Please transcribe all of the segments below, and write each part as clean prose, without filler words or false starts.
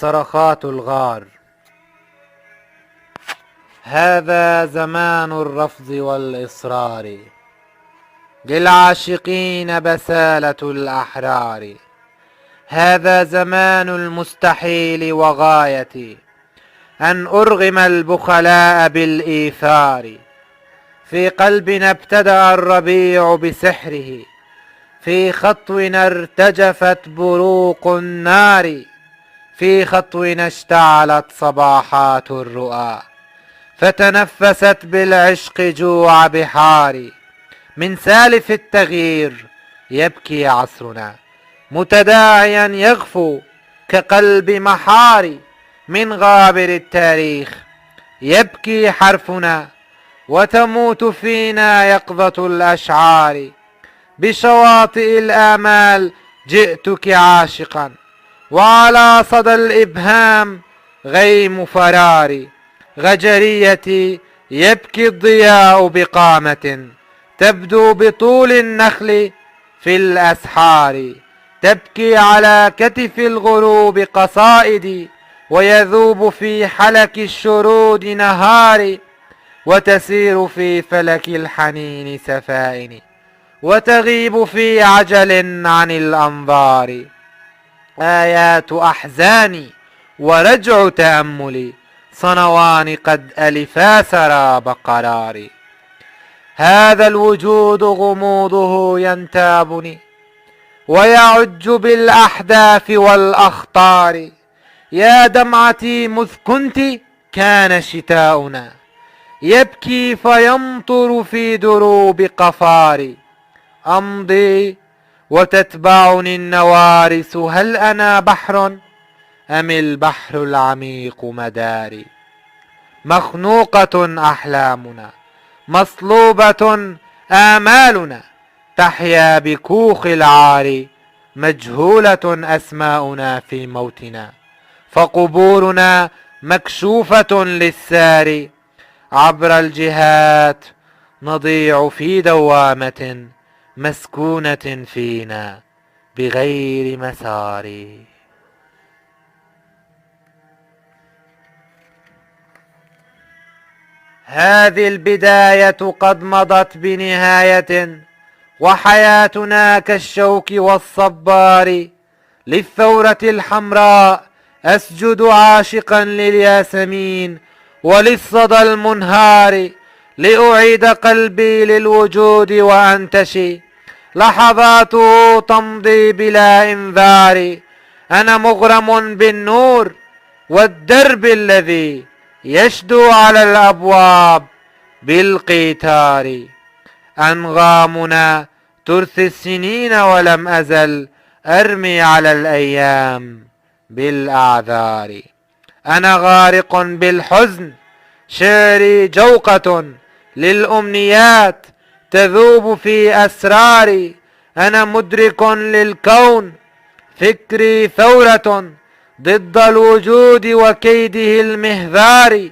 صرخات الغار. هذا زمان الرفض والإصرار، للعاشقين بسالة الأحرار. هذا زمان المستحيل وغايتي، أن أرغم البخلاء بالإيثار. في قلبنا ابتدأ الربيع بسحره، في خطونا ارتجفت بروق النار. في خطونا اشتعلت صباحات الرؤى، فتنفست بالعشق جوع بحار. من سالف التغيير يبكي عصرنا، متداعيا يغفو كقلب محار. من غابر التاريخ يبكي حرفنا، وتموت فينا يقظة الأشعار. بشواطئ الآمال جئتك عاشقا، وعلى صدى الإبهام غيم فراري. غجريتي يبكي الضياء بقامة، تبدو بطول النخل في الأسحار. تبكي على كتف الغروب قصائدي، ويذوب في حلك الشرود نهاري. وتسير في فلك الحنين سفائني، وتغيب في عجل عن الأنظار. آيات أحزاني ورجع تأملي، صنوان قد ألفا سراب قراري. هذا الوجود غموضه ينتابني، ويعج بالأحداث والأخطار. يا دمعتي مذ كنت كان شتاؤنا، يبكي فيمطر في دروب قفاري. أمضي وتتبعني النوارس، هل أنا بحر أم البحر العميق مداري؟ مخنوقة أحلامنا، مصلوبة آمالنا، تحيا بكوخ العار. مجهولة أسماؤنا في موتنا، فقبورنا مكشوفة للسار. عبر الجهات نضيع في دوامة، مسكونة فينا بغير مسار. هذه البداية قد مضت بنهاية، وحياتنا كالشوك والصبار. للثورة الحمراء أسجد عاشقا للياسمين، وللصدى المنهار لأعيد قلبي للوجود وأنتشي. لحظاته تمضي بلا إنذار، أنا مغرم بالنور والدرب الذي يشدو على الأبواب بالقيثار. أنغامنا ترثي السنين، ولم أزل أرمي على الأيام بالأعذار. أنا غارق بالحزن، شعري جوقة للأمنيات تذوب في أسراري. أنا مدرك للكون، فكري ثورة ضد الوجود وكيده المهذار.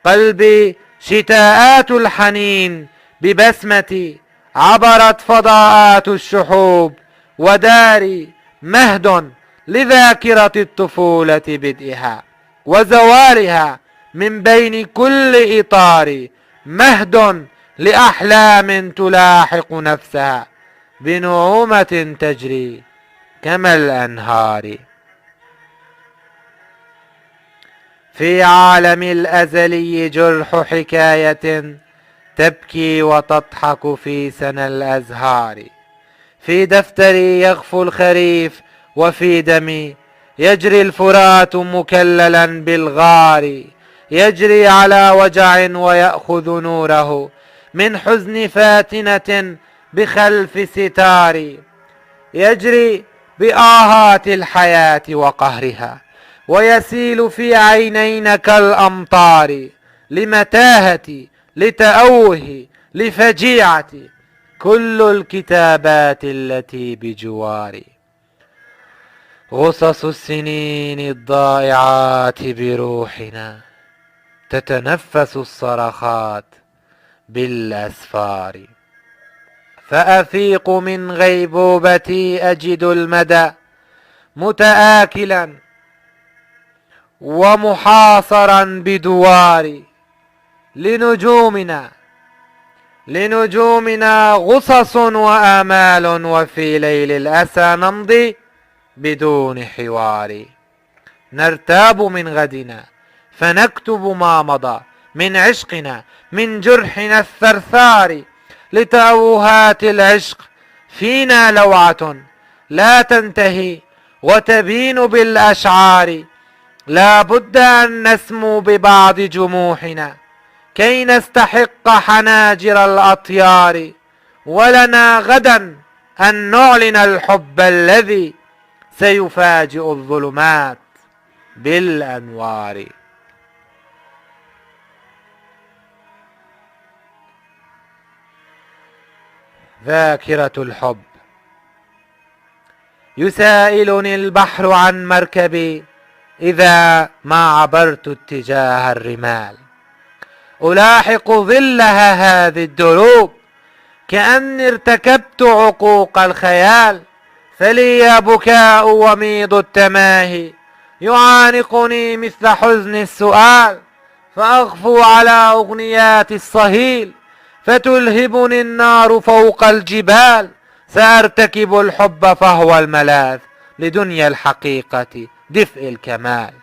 قلبي شتاءات الحنين ببسمتي، عبرت فضاءات الشحوب. وداري مهد لذاكرة الطفولة بدئها وزوالها من بين كل إطار. مهد لأحلام تلاحق نفسها بنعومة تجري كما الأنهار. في عالم الأزلي جرح حكاية، تبكي وتضحك في سنى الأزهار. في دفتري يغفو الخريف، وفي دمي يجري الفرات مكللا بالغار. يجري على وجع ويأخذ نوره من حزن فاتنة بخلف ستار. يجري بآهات الحياة وقهرها، ويسيل في عينين كالأمطار. لمتاهتي، لتأوه، لفجيعتي، كل الكتابات التي بجواري. غصص السنين الضائعات بروحنا، تتنفس الصرخات بالأسفار. فأفيق من غيبوبتي أجد المدى متآكلا، ومحاصرا بدواري. لنجومنا غصص وآمال، وفي ليل الأسى نمضي بدون حوار. نرتاب من غدنا فنكتب ما مضى من عشقنا، من جرحنا الثرثار. لتأوهات العشق فينا لوعة لا تنتهي وتبين بالأشعار. لا بد أن نسمو ببعض جموحنا كي نستحق حناجر الأطيار. ولنا غدا أن نعلن الحب الذي سيفاجئ الظلمات بالأنوار. ذاكرة الحب. يسائلني البحر عن مركبي إذا ما عبرت اتجاه الرمال. ألاحق ظلها هذه الدروب كأني ارتكبت عقوق الخيال. فلي بكاء وميض التماهي يعانقني مثل حزن السؤال. فأغفو على أغنيات الصهيل فتلهبني النار فوق الجبال. سأرتكب الحب فهو الملاذ لدنيا الحقيقة دفء الكمال.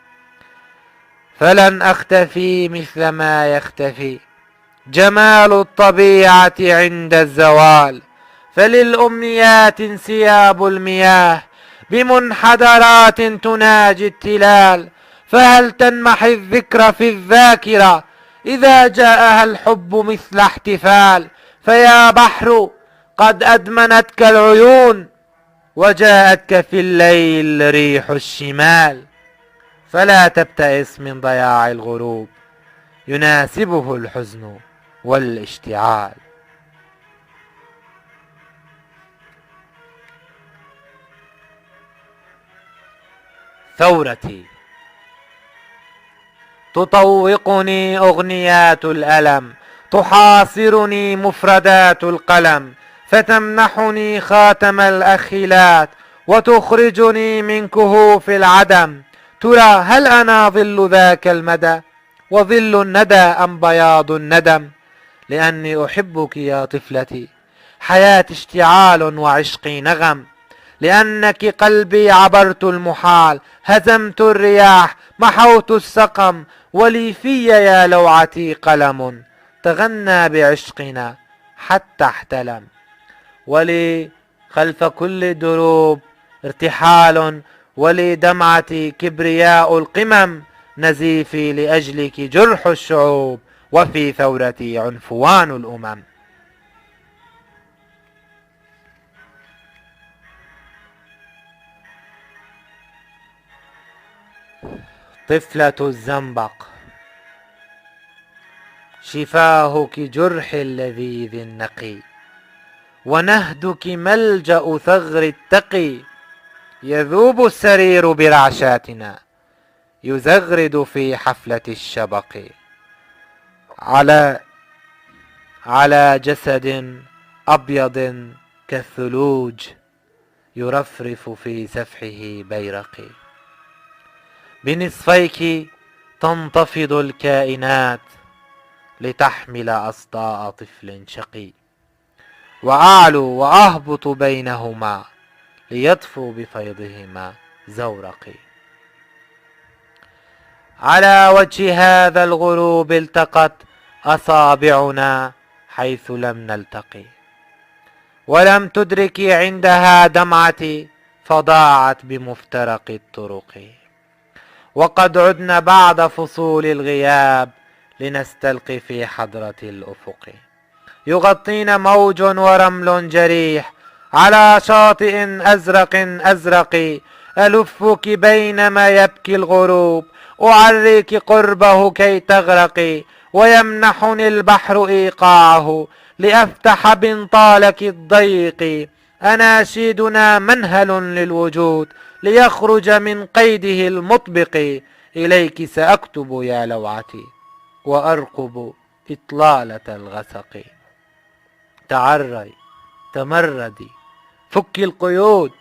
فلن أختفي مثل ما يختفي جمال الطبيعة عند الزوال. فللأمنيات انسياب المياه بمنحدرات تناجي التلال. فهل تنمحي الذكرى في الذاكرة إذا جاءها الحب مثل احتفال. فيا بحر قد أدمنتك العيون وجاءتك في الليل ريح الشمال. فلا تبتئس من ضياع الغروب يناسبه الحزن والاشتعال. ثورتي. تطوقني أغنيات الألم، تحاصرني مفردات القلم، فتمنحني خاتم الأخيلات وتخرجني من كهوف العدم. ترى هل أنا ظل ذاك المدى وظل الندى أم بياض الندم؟ لأني أحبك يا طفلتي، حياتي اشتعال وعشقي نغم. لأنك قلبي عبرت المحال، هزمت الرياح محوت السقم. ولي في يا لوعتي قلم تغنى بعشقنا حتى احتلم. ولي خلف كل دروب ارتحال، ولي دمعتي كبرياء القمم. نزيفي لأجلك جرح الشعوب، وفي ثورتي عنفوان الأمم. طفلة الزنبق. شفاهك جرح اللذيذ النقي، ونهدك ملجأ ثغر التقي. يذوب السرير برعشاتنا، يزغرد في حفلة الشبق. على جسد أبيض كالثلوج يرفرف في سفحه بيرقي. بنصفيك تنتفض الكائنات لتحمل أصداء طفل شقي، وأعلو وأهبط بينهما ليطفو بفيضهما زورقي. على وجه هذا الغروب التقت أصابعنا حيث لم نلتقي، ولم تدرك عندها دمعتي فضاعت بمفترق الطرق. وقد عدنا بعد فصول الغياب لنستلقي في حضرة الأفق. يغطينا موج ورمل جريح على شاطئ أزرق أزرق. ألفك بينما يبكي الغروب، أعريك قربه كي تغرقي. ويمنحني البحر إيقاعه لأفتح بنطالك الضيق. أناشيدنا منهل للوجود ليخرج من قيده المطبق. إليك سأكتب يا لوعتي وأرقب إطلالة الغسق. تعري تمردي، فك القيود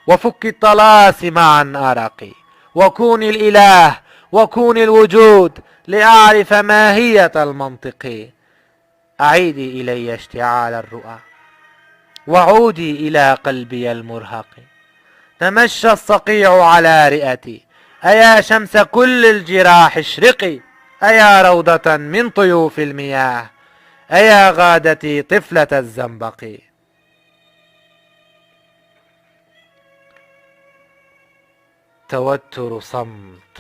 وفك الطلاسم عن أرقي، وكوني الإله وكون الوجود لأعرف ماهية المنطق. أعيدي إلي اشتعال الرؤى وعودي إلى قلبي المرهق. تمشى الصقيع على رئتي، أيا شمس كل الجراح اشرقي. أيا روضة من طيوف المياه، أيا غادتي طفلة الزنبق. توتر صمت.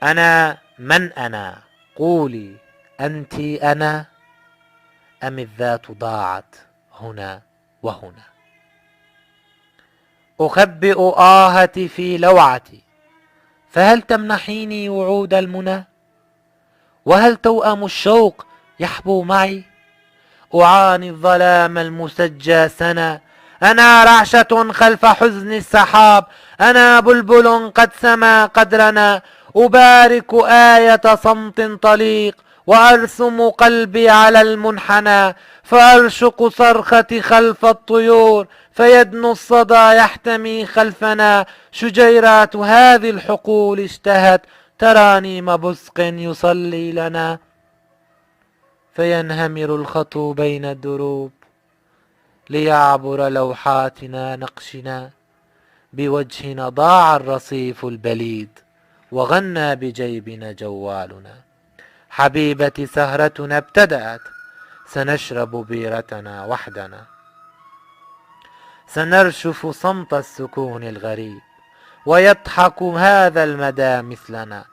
أنا من أنا؟ قولي أنت أنا أم الذات ضاعت هنا وهنا؟ أخبئ آهتي في لوعتي، فهل تمنحيني وعود المنى؟ وهل توأم الشوق يحبو معي؟ أعاني الظلام المسجى سنا، أنا رعشة خلف حزن السحاب، أنا بلبل قد سما قدرنا. أبارك آية صمت طليق وأرسم قلبي على المنحنى، فأرشق صرختي خلف الطيور فيدنو الصدى يحتمي خلفنا. شجيرات هذه الحقول اشتهت ترانيم بزق يصلي لنا، فينهمر الخطو بين الدروب ليعبر لوحاتنا نقشنا. بوجهنا ضاع الرصيف البليد وغنى بجيبنا جوالنا. حبيبتي سهرتنا ابتدأت، سنشرب بيرتنا وحدنا. سنرشف صمت السكون الغريب ويضحك هذا المدى مثلنا،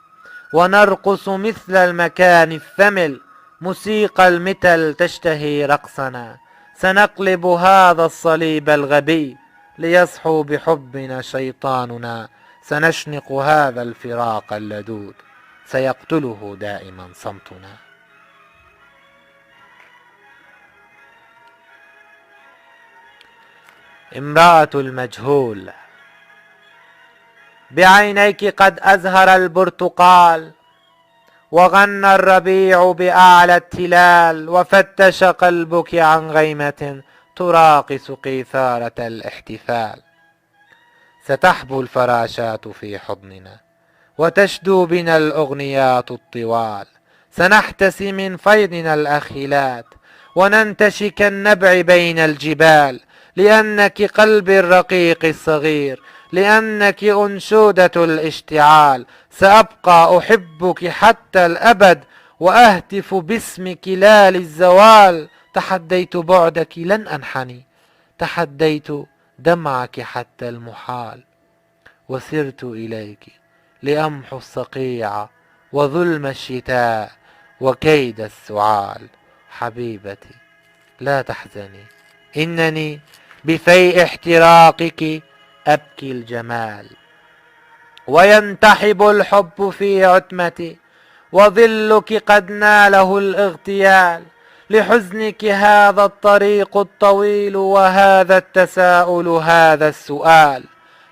ونرقص مثل المكان الثمل موسيقى المثل تشتهي رقصنا. سنقلب هذا الصليب الغبي ليصحو بحبنا شيطاننا. سنشنق هذا الفراق اللدود سيقتله دائما صمتنا. امرأة المجهول. بعينيك قد أزهر البرتقال وغنى الربيع بأعلى التلال، وفتش قلبك عن غيمة تراقص قيثارة الاحتفال. ستحبو الفراشات في حضننا وتشدو بنا الأغنيات الطوال. سنحتسي من فيضنا الأخيلات وننتشي كالنبع بين الجبال، لأنك قلبي الرقيق الصغير، لأنك أنشودة الاشتعال. سأبقى أحبك حتى الأبد وأهتف باسمك لا للزوال. تحديت بعدك لن أنحني، تحديت دمعك حتى المحال، وسرت إليك لأمحو الصقيع وظلم الشتاء وكيد السعال. حبيبتي لا تحزني، إنني بفيء احتراقك أبكي الجمال، وينتحب الحب في عتمتي وظلك قد ناله الاغتيال. لحزنك هذا الطريق الطويل وهذا التساؤل هذا السؤال،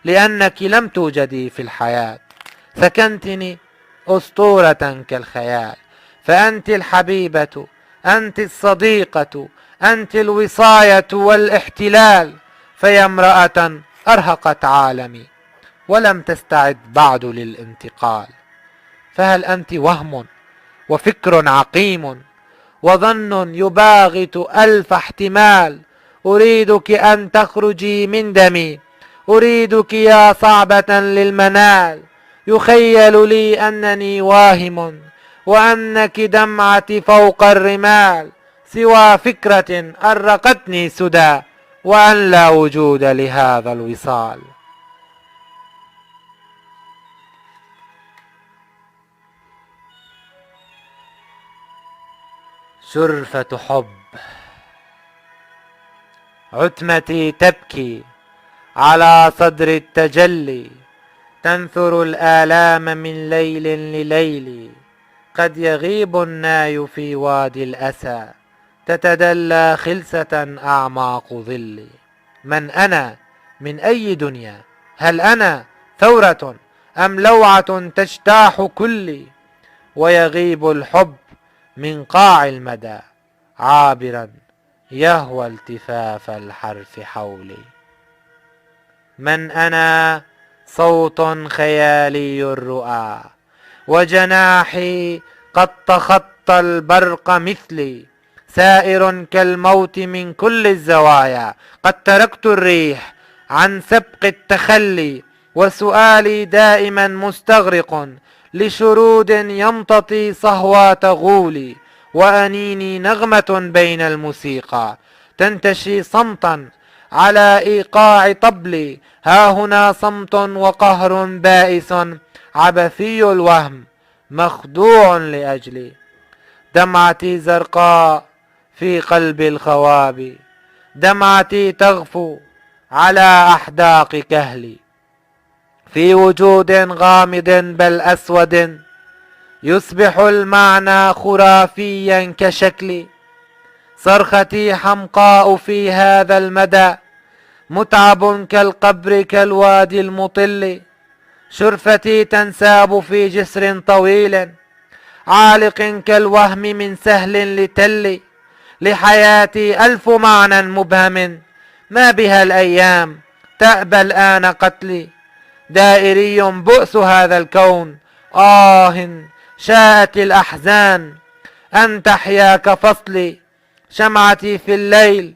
لأنك لم توجدي في الحياة، سكنتني أسطورة كالخيال. فأنت الحبيبة، أنت الصديقة، أنت الوصاية والاحتلال. فيا امرأة أرهقت عالمي ولم تستعد بعد للانتقال، فهل أنت وهم وفكر عقيم وظن يباغت ألف احتمال؟ أريدك أن تخرجي من دمي، أريدك يا صعبة للمنال. يخيل لي أنني واهم وأنك دمعتي فوق الرمال، سوى فكرة أرقتني سدى وأن لا وجود لهذا الوصال. شرفة حب. عتمتي تبكي على صدر التجلي، تنثر الآلام من ليل لليل. قد يغيب الناي في وادي الأسى، تتدلى خلسة أعماق ظلي. من أنا من أي دنيا؟ هل أنا ثورة أم لوعة تجتاح كلي؟ ويغيب الحب من قاع المدى عابرا يهوى التفاف الحرف حولي. من أنا صوت خيالي الرؤى، وجناحي قد تخطى البرق مثلي، سائر كالموت من كل الزوايا. قد تركت الريح عن سبق التخلي، وسؤالي دائما مستغرق لشرود يمتطي صهوات غولي، وأنيني نغمة بين الموسيقى تنتشي صمتا على إيقاع طبلي. ها هنا صمت وقهر بائس، عبثي الوهم مخدوع لأجلي. دمعتي زرقاء في قلب الخوابي، دمعتي تغفو على أحداق كهلي. في وجود غامض بل أسود يصبح المعنى خرافيا كشكلي. صرختي حمقاء في هذا المدى، متعب كالقبر كالوادي المطل. شرفتي تنساب في جسر طويل، عالق كالوهم من سهل لتل. لحياتي ألف معنى مبهم، ما بها الأيام تأبى الآن قتلي. دائري بؤس هذا الكون، شاءت الأحزان أن تحيا كفصلي. شمعتي في الليل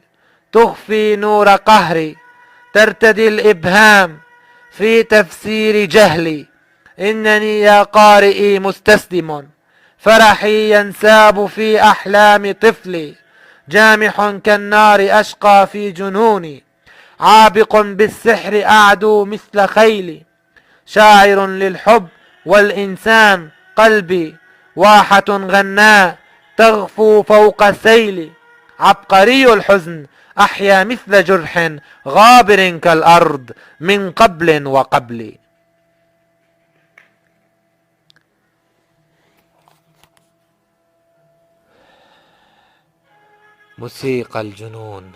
تخفي نور قهري، ترتدي الإبهام في تفسير جهلي. إنني يا قارئي مستسلم، فرحي ينساب في أحلام طفلي. جامح كالنار أشقى في جنوني، عابق بالسحر أعدو مثل خيلي. شاعر للحب والإنسان قلبي، واحة غناء تغفو فوق سيلي. عبقري الحزن أحيا مثل جرح غابر كالأرض من قبل وقبل. موسيقى الجنون.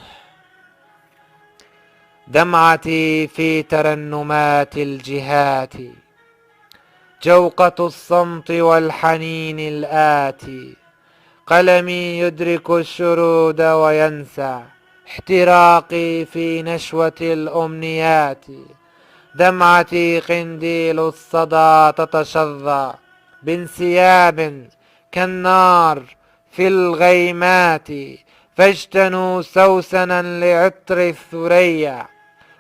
دمعتي في ترنمات الجهات، جوقة الصمت والحنين الآتي. قلمي يدرك الشرود وينسى، احتراقي في نشوة الأمنيات. دمعتي قنديل الصدى تتشظى بانسياب كالنار في الغيمات. فاجتنوا سوسنا لعطر الثريا،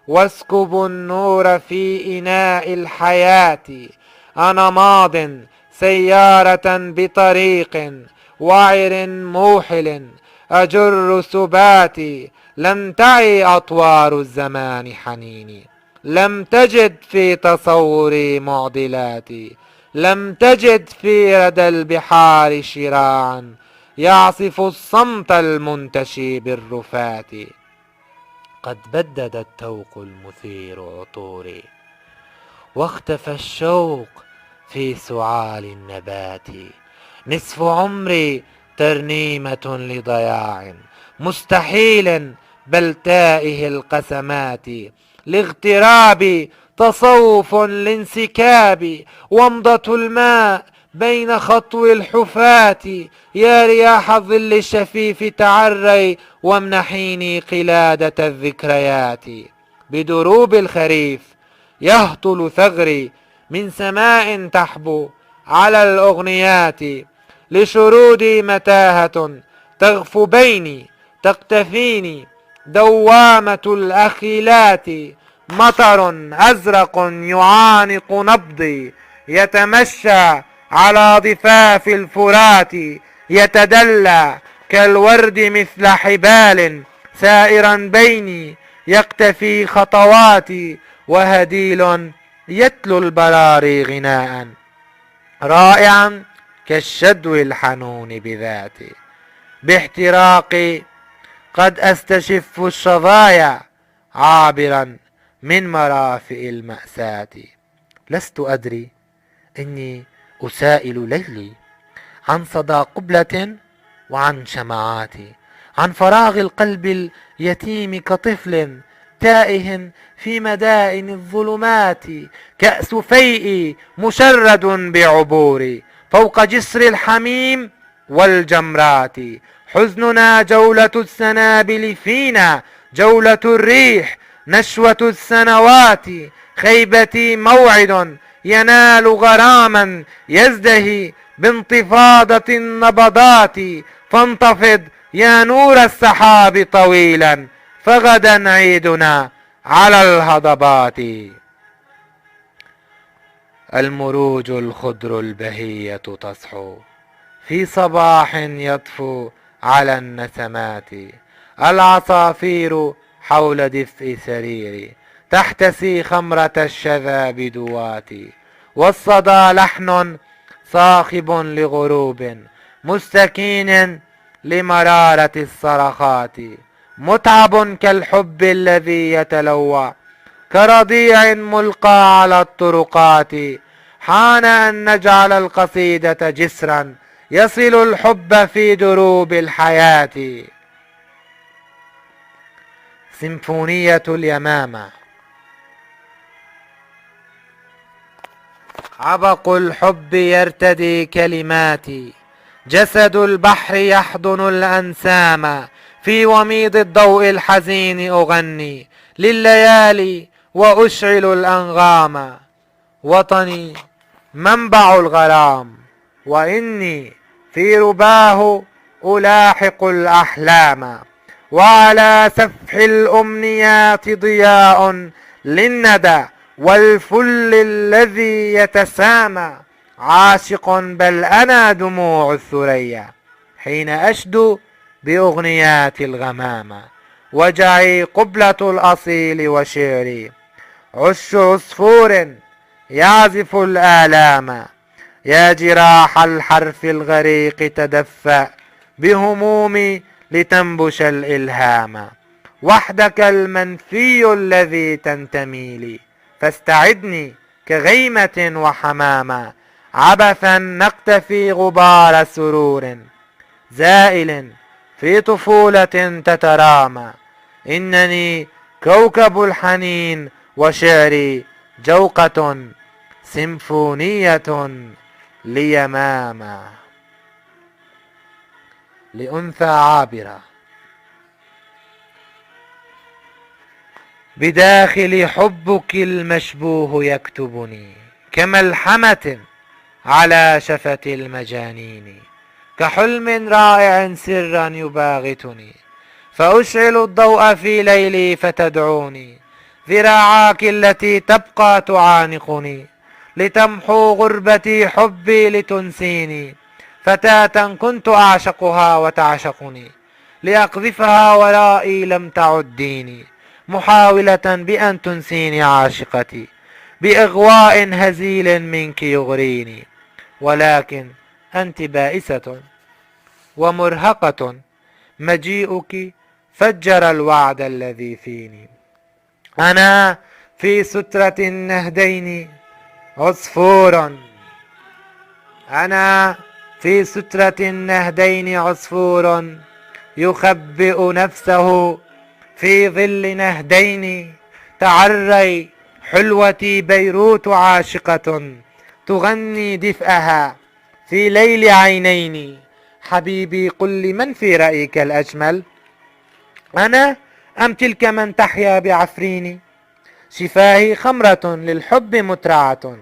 واسكبوا النور في إناء الحياة. أنا ماض سيارة بطريق وعر موحل، أجر سباتي. لم تعي أطوار الزمان حنيني، لم تجد في تصوري معضلاتي. لم تجد في ردى البحار شراعا يعصف الصمت المنتشي بالرفات. قد بدد التوق المثير عطوري، واختفى الشوق في سعال النبات. نصف عمري ترنيمة لضياع مستحيل بل تائه القسمات. لاغترابي تصوف لانسكاب، ومضة الماء بين خطو الحفاة. يا رياح الظل الشفيف تعري، وامنحيني قلادة الذكريات. بدروب الخريف يهطل ثغري من سماء تحبو على الأغنيات. لشرودي متاهة تغفو بيني، تقتفيني دوامة الأخيلات. مطر أزرق يعانق نبضي، يتمشى على ضفاف الفرات. يتدلى كالورد مثل حبال، سائرا بيني يقتفي خطواتي. وهديل يتلو البراري غناء، رائعا كالشدو الحنون بذاتي. باحتراقي قد أستشف الشظايا، عابرا من مرافئ المأساة. لست أدري إني أسائل ليلي عن صدى قبلة وعن شمعات، عن فراغ القلب اليتيم كطفل تائه في مدائن الظلمات. كأس فيئي مشرد بعبوري فوق جسر الحميم والجمرات. حزننا جولة السنابل فينا، جولة الريح نشوة السنوات خيبتي موعد ينال غراما يزدهي بانتفاضة النبضات، فانتفض يا نور السحاب طويلا، فغدا عيدنا على الهضبات. المروج الخضر البهية تصحو في صباح يطفو على النسمات، العصافير حول دفء سريري تحتسي خمرة الشذا بدواتي، والصدى لحن صاخب لغروب مستكين لمرارة الصرخات، متعب كالحب الذي يتلوى كرضيع ملقى على الطرقات، حان أن نجعل القصيدة جسرا يصل الحب في دروب الحياة. سيمفونية اليمامة. عبق الحب يرتدي كلماتي، جسد البحر يحضن الأنسام، في وميض الضوء الحزين أغني لليالي وأشعل الأنغام، وطني منبع الغرام وإني في رباه ألاحق الأحلام، وعلى سفح الأمنيات ضياء للندى والفل الذي يتسامى، عاشق بل أنا دموع الثريا حين أشدو بأغنيات الغمامة، وجعي قبلة الأصيل وشعري عش عصفور يعزف الآلام، يا جراح الحرف الغريق تدفأ بهمومي لتنبش الإلهام، وحدك المنفي الذي تنتمي لي فاستعدني كغيمة وحمامة، عبثا نقتفي غبار سرور زائل في طفولة تترامى، إنني كوكب الحنين وشعري جوقة سيمفونية ليمامة. لأنثى عابرة. بداخل حبك المشبوه يكتبني كملحمة على شفة المجانين، كحلم رائع سرا يباغتني، فأشعل الضوء في ليلي فتدعوني، ذراعاك التي تبقى تعانقني لتمحو غربتي حبي لتنسيني، فتاة كنت أعشقها وتعشقني، لأقذفها ورائي لم تعديني، محاولة بأن تنسيني عاشقتي بإغواء هزيل منك يغريني، ولكن أنت بائسة ومرهقة، مجيئك فجر الوعد الذي فيني، أنا في سترة النهدين عصفور، أنا في سترة النهدين عصفور يخبئ نفسه في ظل نهدين، تعري حلوتي بيروت عاشقة تغني دفئها في ليل عينين، حبيبي قل لي من في رأيك الأجمل، أنا أم تلك من تحيا بعفريني، شفاهي خمرة للحب مترعة،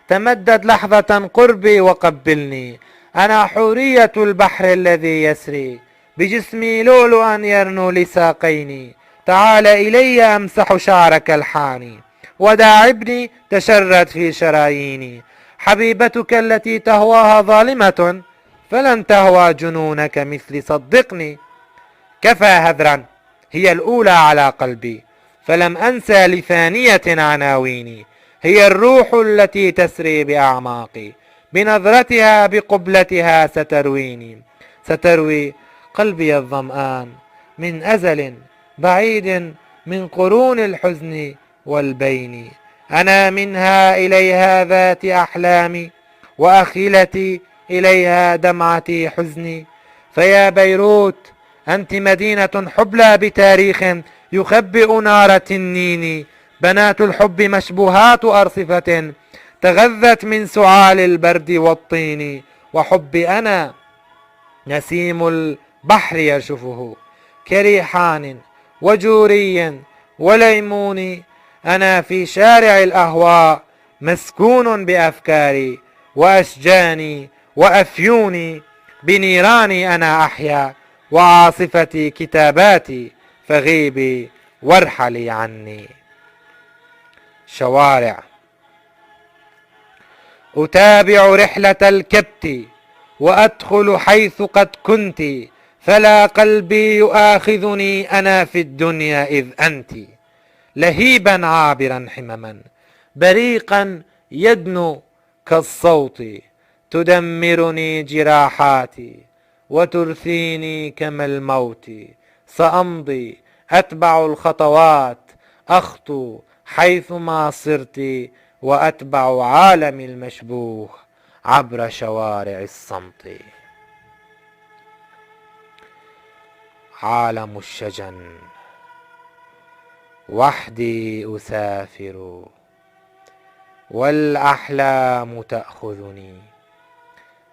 تمدد لحظة قربي وقبلني، أنا حورية البحر الذي يسري بجسمي لؤلؤا يرنو لساقيني، تعال إلي أمسح شعرك الحاني وداعبني تشرد في شراييني، حبيبتك التي تهواها ظالمة فلن تهوى جنونك مثلي، صدقني كفى هذرا هي الأولى على قلبي، فلم أنسى لثانية عناويني، هي الروح التي تسري بأعماقي، بنظرتها بقبلتها سترويني، ستروي قلبي الظمآن من أزل بعيد من قرون الحزن والبين، أنا منها إليها ذات أحلامي، وأخيلتي إليها دمعتي حزني، فيا بيروت أنت مدينة حبلى بتاريخ يخبئ نار تنين، بنات الحب مشبوهات أرصفة تغذت من سعال البرد والطين، وحبي أنا نسيم البحر يرشفه كريحان وجوري وليموني. أنا في شارع الأهواء مسكون بأفكاري وأشجاني وأفيوني، بنيراني أنا أحيا وعاصفتي كتاباتي، فغيبي وارحلي عني. شوارع. أتابع رحلة الكبت وأدخل حيث قد كنت، فلا قلبي يؤاخذني أنا في الدنيا إذ أنت. لهيبا عابرا حمما بريقا يدنو كالصوت، تدمرني جراحاتي وترثيني كما الموت. سأمضي أتبع الخطوات، أخطو حيثما صرت، وأتبع عالمي المشبوه عبر شوارع الصمت. عالم الشجن. وحدي أسافر والأحلام تأخذني،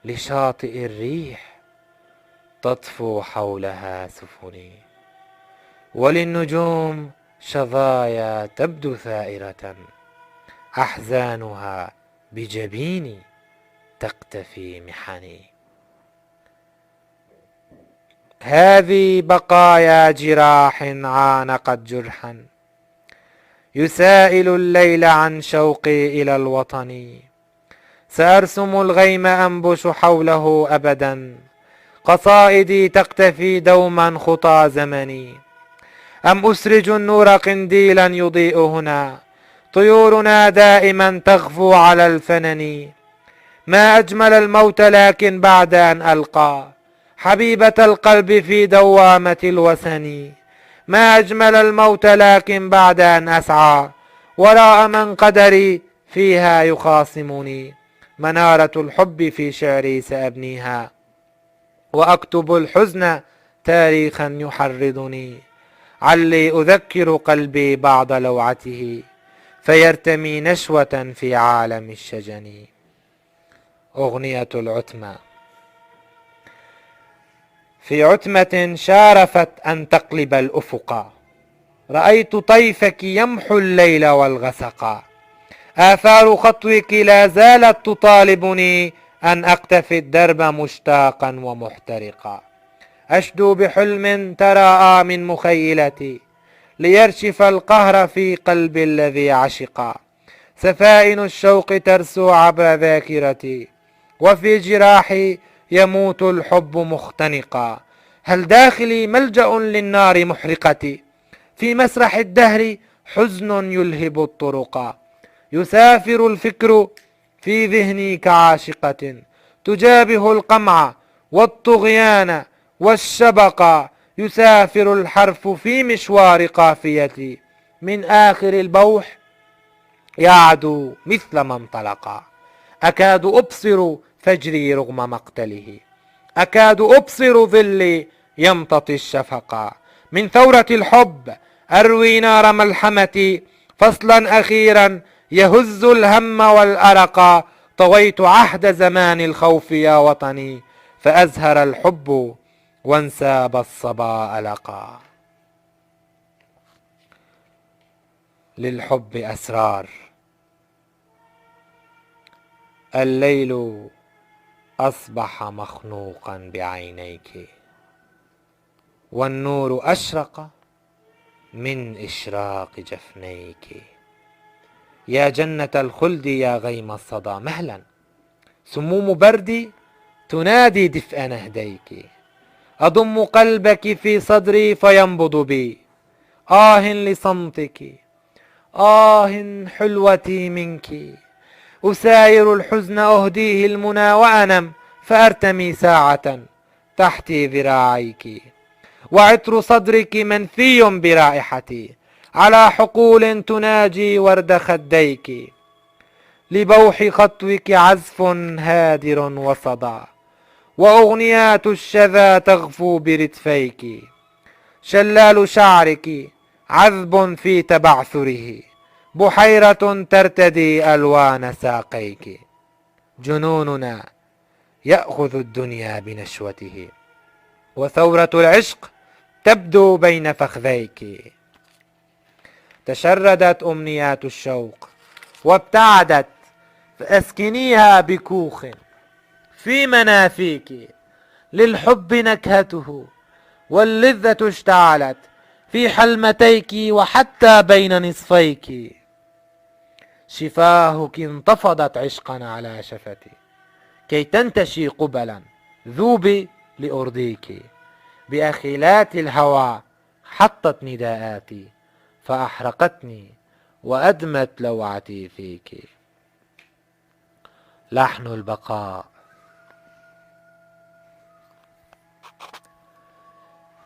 لشاطئ الريح تطفو حولها سفني، وللنجوم شظايا تبدو ثائرة، أحزانها بجبيني تقتفي محني. هذه بقايا جراح عانقت جرحا، يسائل الليل عن شوقي إلى الوطن. سأرسم الغيم أنبش حوله أبدا، قصائدي تقتفي دوما خطى زمني. أم أسرج النور قنديلا يضيء هنا، طيورنا دائما تغفو على الفنن. ما أجمل الموت لكن بعد أن ألقى حبيبة القلب في دوامة الوسن. ما أجمل الموت لكن بعد أن أسعى وراء من قدري فيها يخاصمني. منارة الحب في شعري سأبنيها، وأكتب الحزن تاريخا يحرضني. علي أذكر قلبي بعض لوعته، فيرتمي نشوة في عالم الشجن. أغنية العتمة. في عتمة شارفت أن تقلب الأفق، رأيت طيفك يمحو الليل والغسق. آثار خطوك لا زالت تطالبني أن أقتفي الدرب مشتاقا ومحترقا. أشدو بحلم تراءى من مخيلتي، ليرشف القهر في قلبي الذي عشقا. سفائن الشوق ترسو عبر ذاكرتي، وفي جراحي يموت الحب مختنقا. هل داخلي ملجأ للنار محرقتي، في مسرح الدهر حزن يلهب الطرقا. يسافر الفكر في ذهني كعاشقة، تجابه القمع والطغيان والشبقا. يسافر الحرف في مشوار قافيتي، من آخر البوح يعدو مثل ما انطلقا. أكاد أبصر فجري رغم مقتله، أكاد أبصر ظلي يمتطي الشفقا. من ثورة الحب أروي نار ملحمتي، فصلا أخيرا يهز الهم والأرقا. طويت عهد زمان الخوف يا وطني، فأزهر الحب وانساب الصبا ألقا. للحب أسرار. الليل أصبح مخنوقا بعينيك، والنور أشرق من إشراق جفنيك. يا جنة الخلد يا غيم الصدى مهلا، سموم بردي تنادي دفء نهديك. أضم قلبك في صدري فينبض بي، آه لصمتك، آه حلوتي منك. أساير الحزن أهديه المنى وأنم، فأرتمي ساعة تحت ذراعيك. وعطر صدرك منفي برائحتي، على حقول تناجي ورد خديك. لبوح خطوك عزف هادر وصدى، وأغنيات الشذا تغفو برتفيك. شلال شعرك عذب في تبعثره، بحيرة ترتدي ألوان ساقيك. جنوننا يأخذ الدنيا بنشوته، وثورة العشق تبدو بين فخذيك. تشردت أمنيات الشوق وابتعدت، فأسكنيها بكوخ في منافيك، للحب نكهته واللذة اشتعلت في حلمتيك وحتى بين نصفيك. شفاهك انتفضت عشقا على شفتي كي تنتشي قبلا، ذوبي لأرضيك. بأخيلات الهوى حطت نداءاتي فأحرقتني وأدمت لوعتي فيك. لحن البقاء.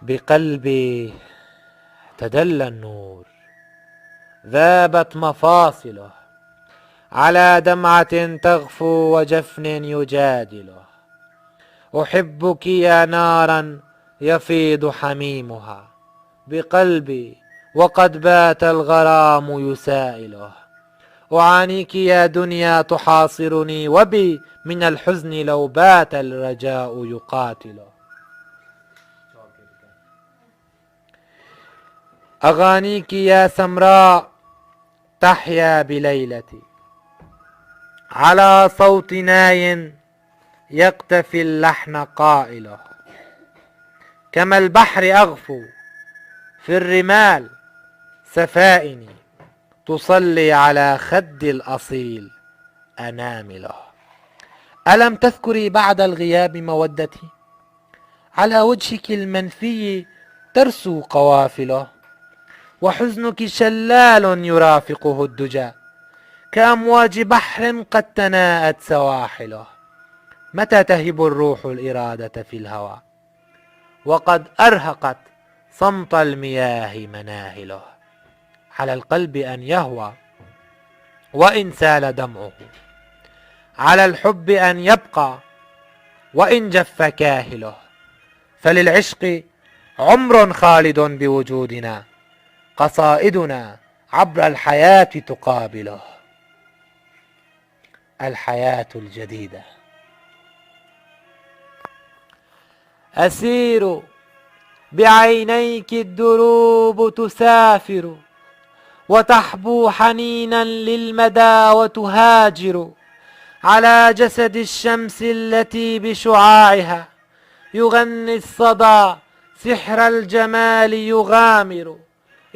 بقلبي تدلى النور، ذابت مفاصله على دمعة تغفو وجفن يجادله. أحبك يا نارا يفيض حميمها بقلبي وقد بات الغرام يسائله. أعانيك يا دنيا تحاصرني، وبي من الحزن لو بات الرجاء يقاتله. أغانيك يا سمراء تحيا بليلتي على صوت ناي يقتفي اللحن قائله. كما البحر أغفو في الرمال سفائني تصلي على خد الأصيل أنامله. ألم تذكري بعد الغياب مودتي؟ على وجهك المنفي ترسو قوافله، وحزنك شلال يرافقه الدجى كأمواج بحر قد تناءت سواحله. متى تهب الروح الإرادة في الهوى وقد أرهقت صمت المياه مناهله. على القلب أن يهوى وإن سال دمعه، على الحب أن يبقى وإن جف كاهله. فللعشق عمر خالد بوجودنا، قصائدنا عبر الحياة تقابله. الحياة الجديدة. أسير بعينيك الدروب تسافر، وتحبو حنينا للمدى وتهاجر على جسد الشمس التي بشعاعها يغني الصدى سحر الجمال يغامر.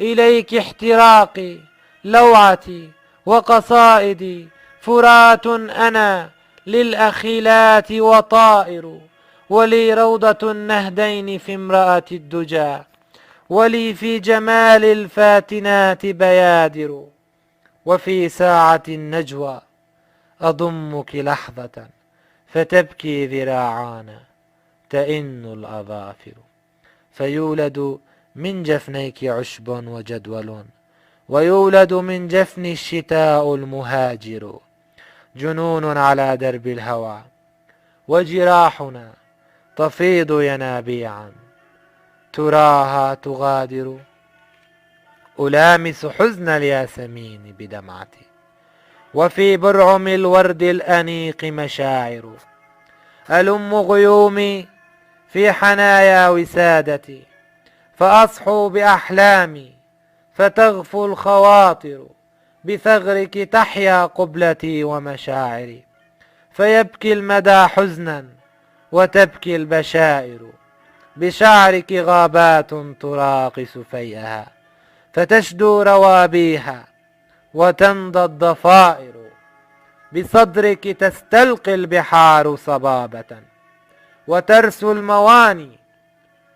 إليك احتراقي لوعتي وقصائدي، فرات أنا للأخيلات وطائر. ولي روضة النهدين في امرأة الدجى، ولي في جمال الفاتنات بيادر. وفي ساعة النجوى أضمك لحظة فتبكي ذراعانا تئن الأظافر. فيولد من جفنيك عشب وجدول، ويولد من جفن الشتاء المهاجر. جنون على درب الهوى وجراحنا تفيض ينابيعا تراها تغادر. ألامس حزن الياسمين بدمعتي، وفي برعم الورد الأنيق مشاعر. ألم غيومي في حنايا وسادتي، فأصحو بأحلامي فتغفو الخواطر. بثغرك تحيا قبلتي ومشاعري، فيبكي المدى حزنا وتبكي البشائر. بشعرك غابات تراقص فيئها، فتشدو روابيها وتمضى الضفائر. بصدرك تستلقي البحار صبابة، وترسو المواني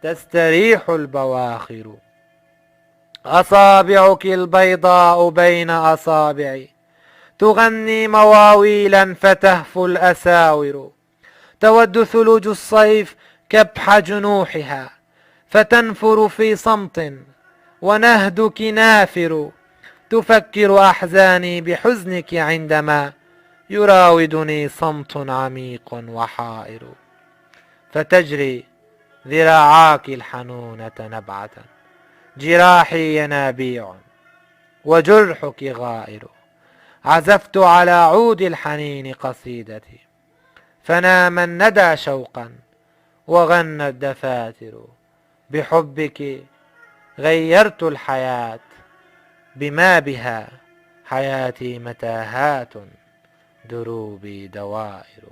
تستريح البواخر. أصابعك البيضاء بين أصابعي تغني مواويلا فتهفو الأساور. تود ثلوج الصيف كبح جنوحها فتنفر في صمت، ونهدك نافر. تفكر أحزاني بحزنك عندما يراودني صمت عميق وحائر. فتجري ذراعاك الحنونة نبعة، جراحي ينابيع وجرحك غائر. عزفت على عود الحنين قصيدتي، فنام الندى شوقا وغنى الدفاتر. بحبك غيرت الحياة بما بها حياتي متاهات دروبي دوائر.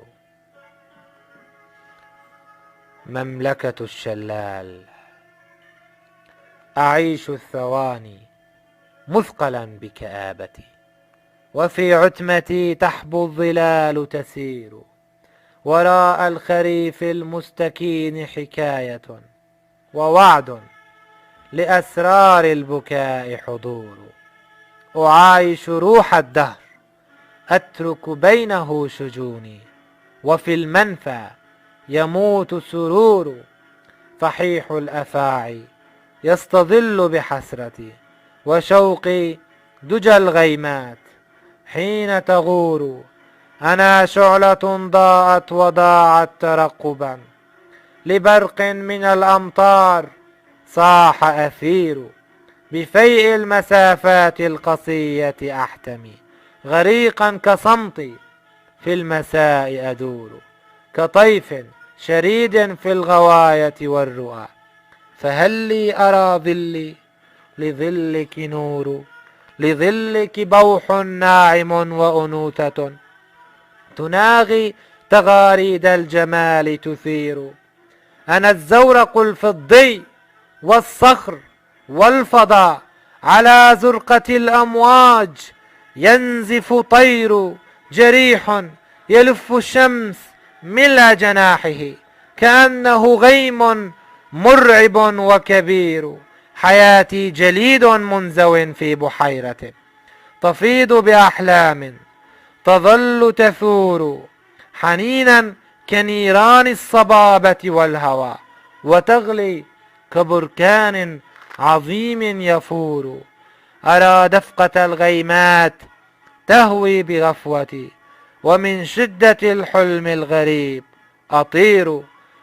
مملكة الشلال. أعيش الثواني مثقلا بكآبتي، وفي عتمتي تحبو الظلال تسير، وراء الخريف المستكين حكاية ووعد لأسرار البكاء حضور. أعايش روح الدهر أترك بينه شجوني، وفي المنفى يموت سرور. فحيح الأفاعي يستظل بحسرتي، وشوقي دجى الغيمات حين تغور. أنا شعلة ضاءت وضاعت ترقبا لبرق من الأمطار صاح أثير. بفيء المسافات القصية أحتمي، غريقا كصمتي في المساء أدور، كطيف شريد في الغواية والرؤى. فهل لي أرى ظلي لظلك نور، لظلك بوح ناعم وأنوثة تناغي تغاريد الجمال تثير. أنا الزورق الفضي والصخر والفضاء، على زرقة الأمواج ينزف طير جريح يلف الشمس ملء جناحه، كأنه غيم مرعب وكبير. حياتي جليد منزو في بحيرة تفيض بأحلام تظل تثور، حنينا كنيران الصبابة والهوى، وتغلي كبركان عظيم يفور. أرى دفقة الغيمات تهوي بغفوتي، ومن شدة الحلم الغريب أطير.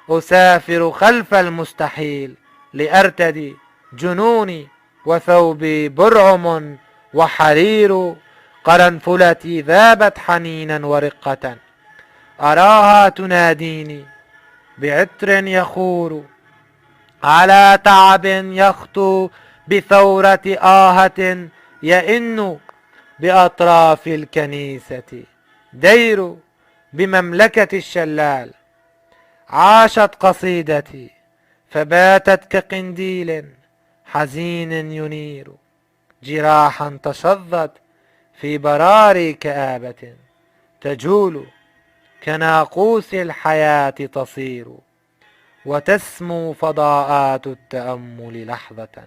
أسافر خلف المستحيل لأرتدي جنوني، وثوبي برعم وحرير. قرنفلتي ذابت حنينا ورقة، أراها تناديني بعطر يخور، على تعب يخطو بثورة آهة يئن بأطراف الكنيسة دير. بمملكة الشلال عاشت قصيدتي، فباتت كقنديل حزين ينير، جراحا تشظت في براري كآبة تجول، كناقوس الحياة تصير. وتسمو فضاءات التأمل لحظة،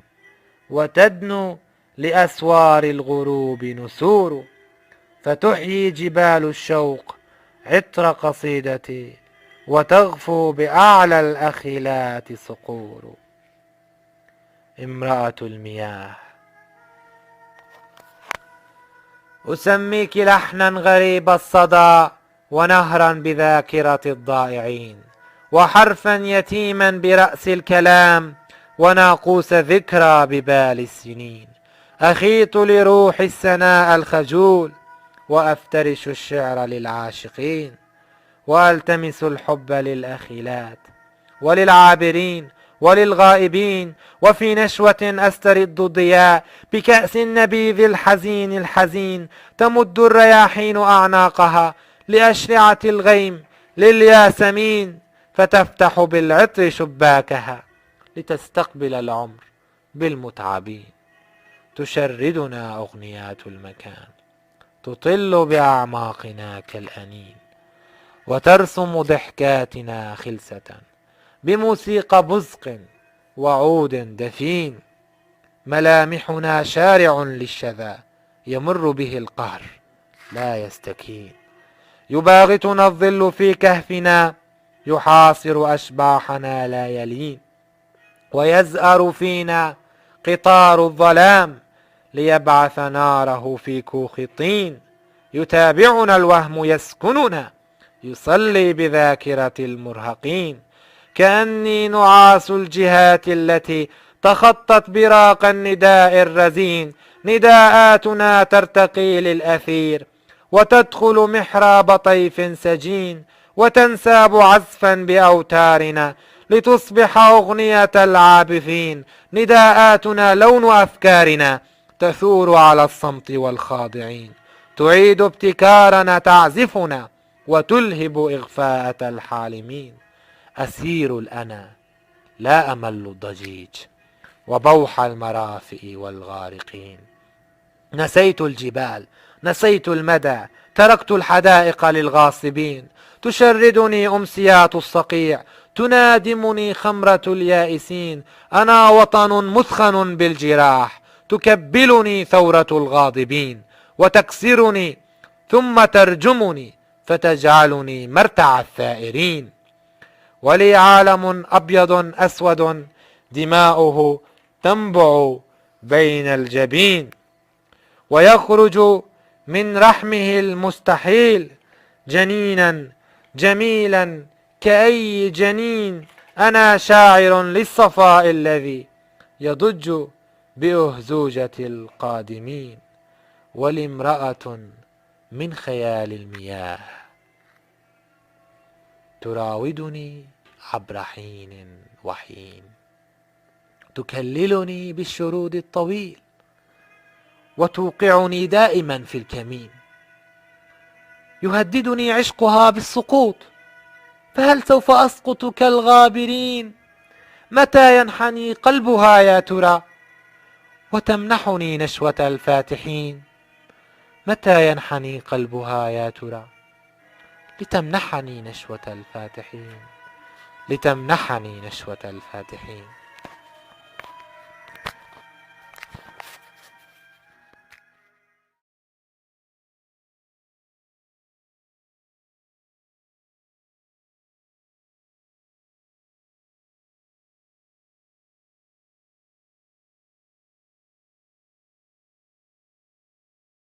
وتدنو لأسوار الغروب نسور. فتحيي جبال الشوق عطر قصيدتي، وتغفو بأعلى الأخيلات صقور. امرأة المياه. أسميك لحنا غريب الصدى، ونهرا بذاكرة الضائعين، وحرفا يتيما برأس الكلام، وناقوس ذكرى ببال السنين. أخيط لروح السناء الخجول، وأفترش الشعر للعاشقين، وألتمس الحب للأخيلات وللعابرين وللغائبين. وفي نشوة أسترد الضياء بكأس النبيذ الحزين الحزين، تمد الرياحين أعناقها لأشرعة الغيم للياسمين، فتفتح بالعطر شباكها لتستقبل العمر بالمتعبين. تشردنا أغنيات المكان، تطل بأعماقنا كالأنين، وترسم ضحكاتنا خلسة بموسيقى بزق وعود دفين. ملامحنا شارع للشذا يمر به القهر لا يستكين. يباغتنا الظل في كهفنا، يحاصر أشباحنا لا يلين، ويزأر فينا قطار الظلام ليبعث ناره في كوخ الطين. يتابعنا الوهم يسكننا، يصلي بذاكرة المرهقين، كأني نعاس الجهات التي تخطت براق النداء الرزين. نداءاتنا ترتقي للأثير، وتدخل محراب طيف سجين، وتنساب عزفا بأوتارنا لتصبح أغنية العابثين. نداءاتنا لون أفكارنا تثور على الصمت والخاضعين، تعيد ابتكارنا تعزفنا وتلهب إغفاءة الحالمين. أسير الأنا لا أمل الضجيج وبوح المرافئ والغارقين. نسيت الجبال، نسيت المدى، تركت الحدائق للغاصبين. تشردني أمسيات الصقيع، تنادمني خمرة اليائسين. أنا وطن مثخن بالجراح، تكبلني ثورة الغاضبين، وتكسرني ثم ترجمني فتجعلني مرتع الثائرين. ولي عالم أبيض أسود دماؤه تنبع بين الجبين، ويخرج من رحمه المستحيل جنينا جميلا كأي جنين. أنا شاعر للصفاء الذي يضج بأهزوجة القادمين، ولامرأة من خيال المياه تراودني عبر حين وحين، تكللني بالشرود الطويل وتوقعني دائما في الكمين. يهددني عشقها بالسقوط، فهل سوف أسقط كالغابرين؟ متى ينحني قلبها يا ترى وتمنحني نشوة الفاتحين؟ متى ينحني قلبها يا ترى لتمنحني نشوة الفاتحين، لتمنحني نشوة الفاتحين.